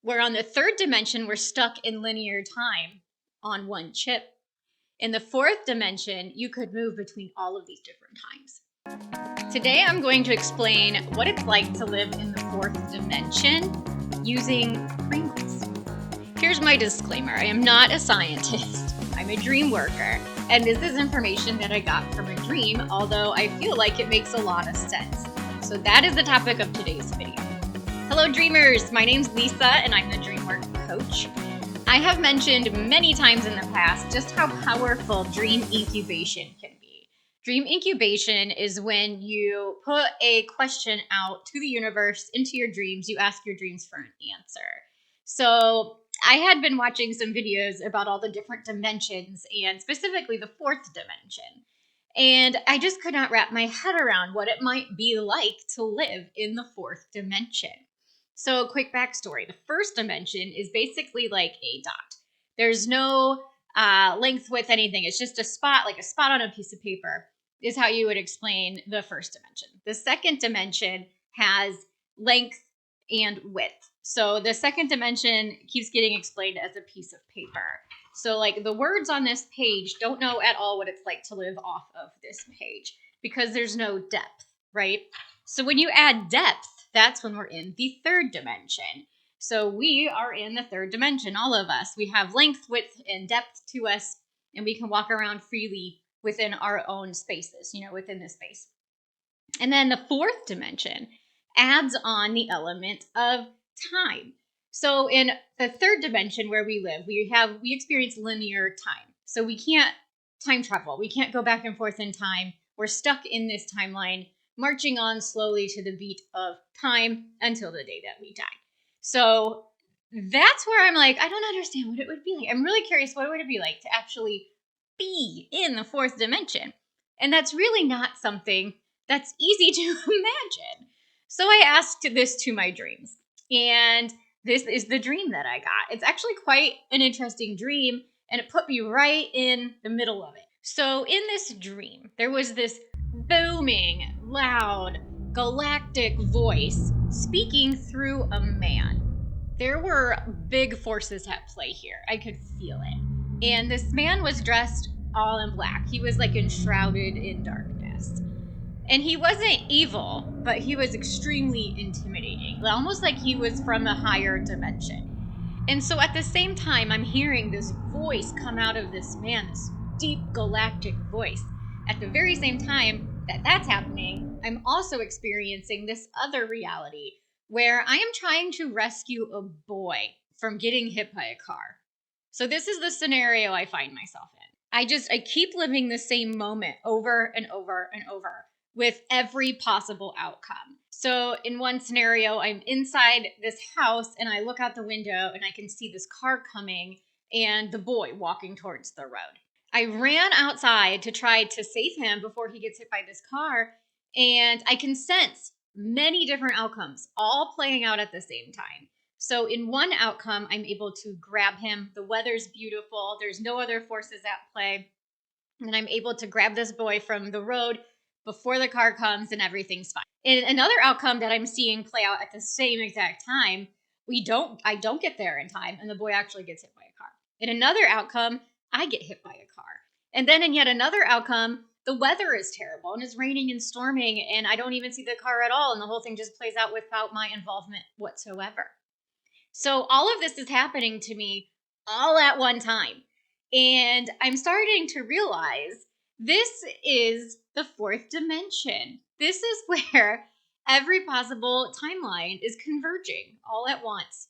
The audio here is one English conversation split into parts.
Where on the third dimension, we're stuck in linear time on one chip. In the fourth dimension, you could move between all of these different times. Today, I'm going to explain what it's like to live in the fourth dimension using Pringles. Here's my disclaimer. I am not a scientist. I'm a dream worker, and this is information that I got from a dream, although I feel like it makes a lot of sense. So that is the topic of today's video. Hello dreamers, my name's Lisa and I'm the Dreamwork coach. I have mentioned many times in the past just how powerful dream incubation can be. Dream incubation is when you put a question out to the universe, into your dreams, you ask your dreams for an answer. So I had been watching some videos about all the different dimensions and specifically the fourth dimension. And I just could not wrap my head around what it might be like to live in the fourth dimension. So quick backstory. The first dimension is basically like a dot. There's no length, width, anything. It's just a spot, like a spot on a piece of paper is how you would explain the first dimension. The second dimension has length and width. So the second dimension keeps getting explained as a piece of paper. So like the words on this page don't know at all what it's like to live off of this page because there's no depth, right? So when you add depth, that's when we're in the third dimension. So we are in the third dimension, all of us. We have length, width, and depth to us, and we can walk around freely within our own spaces, within this space. And then the fourth dimension adds on the element of time. So in the third dimension where we live, we experience linear time. So we can't time travel. We can't go back and forth in time. We're stuck in this timeline, marching on slowly to the beat of time until the day that we die. So that's where I'm like, I don't understand what it would be like. I'm really curious, what would it be like to actually be in the fourth dimension? And that's really not something that's easy to imagine. So I asked this to my dreams, and this is the dream that I got. It's actually quite an interesting dream, and it put me right in the middle of it. So in this dream, there was this booming, loud, galactic voice speaking through a man. There were big forces at play here. I could feel it. And this man was dressed all in black. He was like enshrouded in darkness. And he wasn't evil, but he was extremely intimidating, almost like he was from a higher dimension. And so at the same time, I'm hearing this voice come out of this man, this deep galactic voice. At the very same time that that's happening, I'm also experiencing this other reality where I am trying to rescue a boy from getting hit by a car. So this is the scenario I find myself in. I keep living the same moment over and over and over with every possible outcome. So in one scenario, I'm inside this house and I look out the window and I can see this car coming and the boy walking towards the road. I ran outside to try to save him before he gets hit by this car, and I can sense many different outcomes all playing out at the same time. So in one outcome, I'm able to grab him. The weather's beautiful. There's no other forces at play. And I'm able to grab this boy from the road before the car comes and everything's fine. In another outcome that I'm seeing play out at the same exact time, I don't get there in time and the boy actually gets hit by a car. In another outcome, I get hit by a car. And then in yet another outcome, the weather is terrible and it's raining and storming and I don't even see the car at all and the whole thing just plays out without my involvement whatsoever. So all of this is happening to me all at one time. And I'm starting to realize this is the fourth dimension. This is where every possible timeline is converging all at once.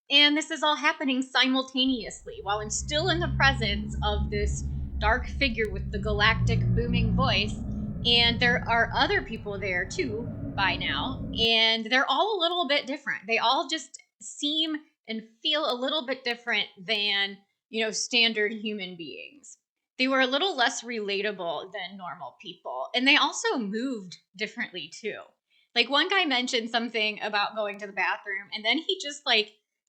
And this is all happening simultaneously while I'm still in the presence of this dark figure with the galactic booming voice. And there are other people there too by now. And they're all a little bit different. They all just seem and feel a little bit different than, standard human beings. They were a little less relatable than normal people. And they also moved differently too. Like one guy mentioned something about going to the bathroom and then he just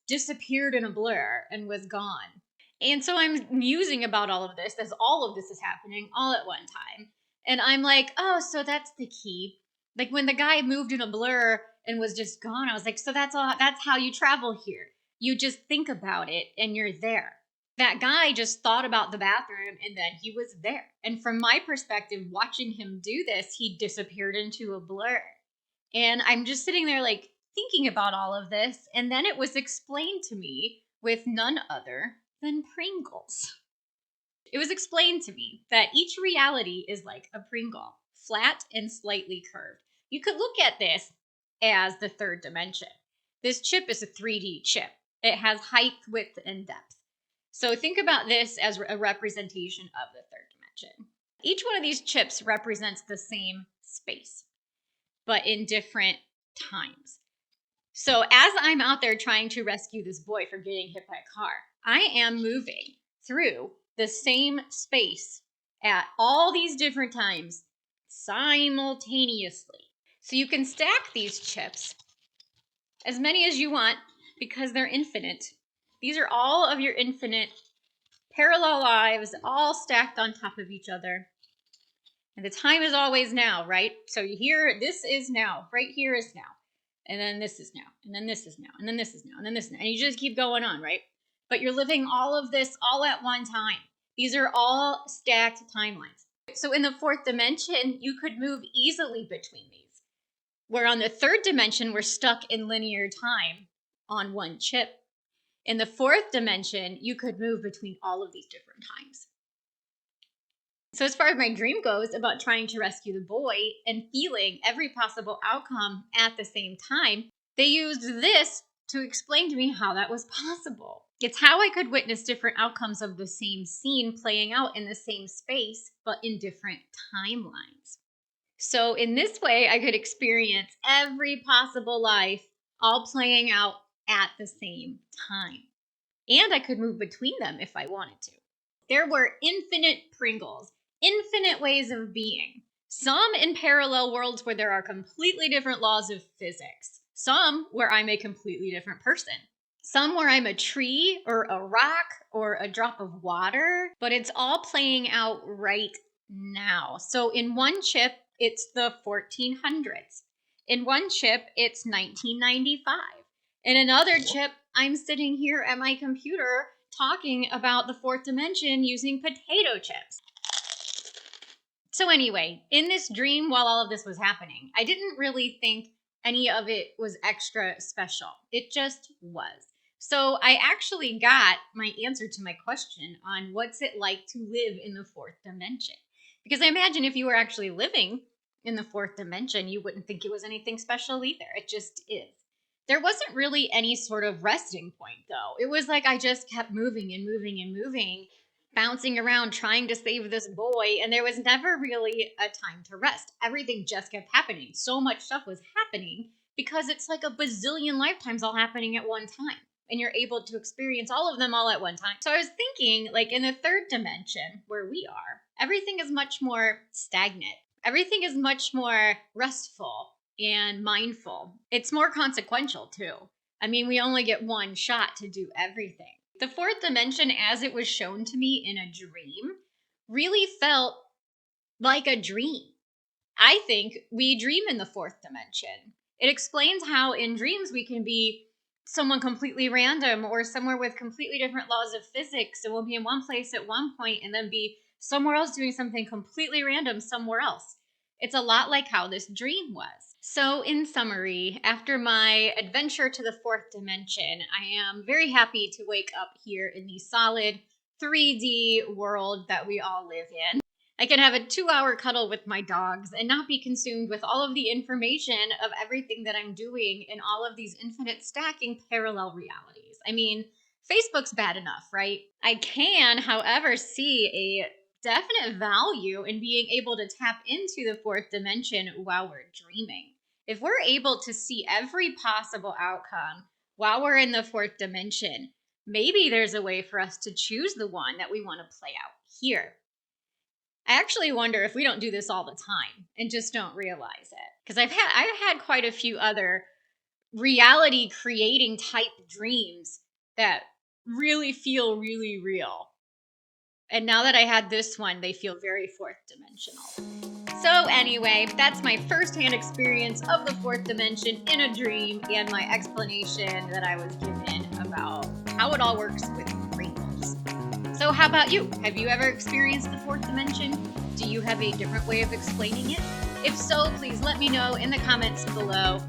disappeared in a blur and was gone. And so I'm musing about all of this as all of this is happening all at one time. And I'm like, oh, so that's the key. Like when the guy moved in a blur and was just gone, I was like, so that's how you travel here. You just think about it and you're there. That guy just thought about the bathroom and then he was there. And from my perspective, watching him do this, he disappeared into a blur. And I'm just sitting there like thinking about all of this. And then it was explained to me with none other than Pringles. It was explained to me that each reality is like a Pringle, flat and slightly curved. You could look at this as the third dimension. This chip is a 3D chip. It has height, width, and depth. So think about this as a representation of the third dimension. Each one of these chips represents the same space, but in different times. So as I'm out there trying to rescue this boy from getting hit by a car, I am moving through the same space at all these different times simultaneously. So you can stack these chips as many as you want because they're infinite. These are all of your infinite parallel lives all stacked on top of each other. And the time is always now, right? So you hear this is now, right here is now. And then this is now, and then this is now, and then this is now, and then this is now. And you just keep going on, right? But you're living all of this all at one time. These are all stacked timelines. So in the fourth dimension, you could move easily between these. Where on the third dimension, we're stuck in linear time on one chip. In the fourth dimension, you could move between all of these different times. So as far as my dream goes about trying to rescue the boy and feeling every possible outcome at the same time, they used this to explain to me how that was possible. It's how I could witness different outcomes of the same scene playing out in the same space, but in different timelines. So in this way, I could experience every possible life all playing out at the same time. And I could move between them if I wanted to. There were infinite Pringles, infinite ways of being. Some in parallel worlds where there are completely different laws of physics. Some where I'm a completely different person. Some where I'm a tree or a rock or a drop of water. But it's all playing out right now. So in one chip, it's the 1400s. In one chip, it's 1995. In another chip, I'm sitting here at my computer talking about the fourth dimension using potato chips. So anyway, in this dream, while all of this was happening, I didn't really think any of it was extra special. It just was. So I actually got my answer to my question on what's it like to live in the fourth dimension. Because I imagine if you were actually living in the fourth dimension, you wouldn't think it was anything special either. It just is. There wasn't really any sort of resting point, though. It was like I just kept moving and moving and moving, bouncing around trying to save this boy, and there was never really a time to rest. Everything just kept happening. So much stuff was happening because it's like a bazillion lifetimes all happening at one time, and you're able to experience all of them all at one time. So I was thinking, like in the third dimension, where we are, everything is much more stagnant. Everything is much more restful and mindful. It's more consequential too. I mean, we only get one shot to do everything. The fourth dimension, as it was shown to me in a dream, really felt like a dream. I think we dream in the fourth dimension. It explains how in dreams we can be someone completely random or somewhere with completely different laws of physics. So we'll be in one place at one point and then be somewhere else doing something completely random somewhere else. It's a lot like how this dream was. So in summary, after my adventure to the fourth dimension, I am very happy to wake up here in the solid 3D world that we all live in. I can have a 2-hour cuddle with my dogs and not be consumed with all of the information of everything that I'm doing in all of these infinite stacking parallel realities. I mean, Facebook's bad enough, right? I can, however, see a definite value in being able to tap into the fourth dimension while we're dreaming. If we're able to see every possible outcome while we're in the fourth dimension, maybe there's a way for us to choose the one that we want to play out here. I actually wonder if we don't do this all the time and just don't realize it. Because I've had quite a few other reality creating type dreams that really feel really real. And now that I had this one, they feel very fourth dimensional. So anyway, that's my first-hand experience of the fourth dimension in a dream and my explanation that I was given about how it all works with Pringles. So how about you? Have you ever experienced the fourth dimension? Do you have a different way of explaining it? If so, please let me know in the comments below.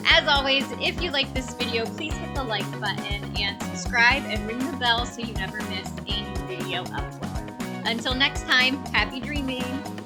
As always, if you like this video, please hit the like button and subscribe and ring the bell so you never miss a new video upload. Until next time, happy dreaming!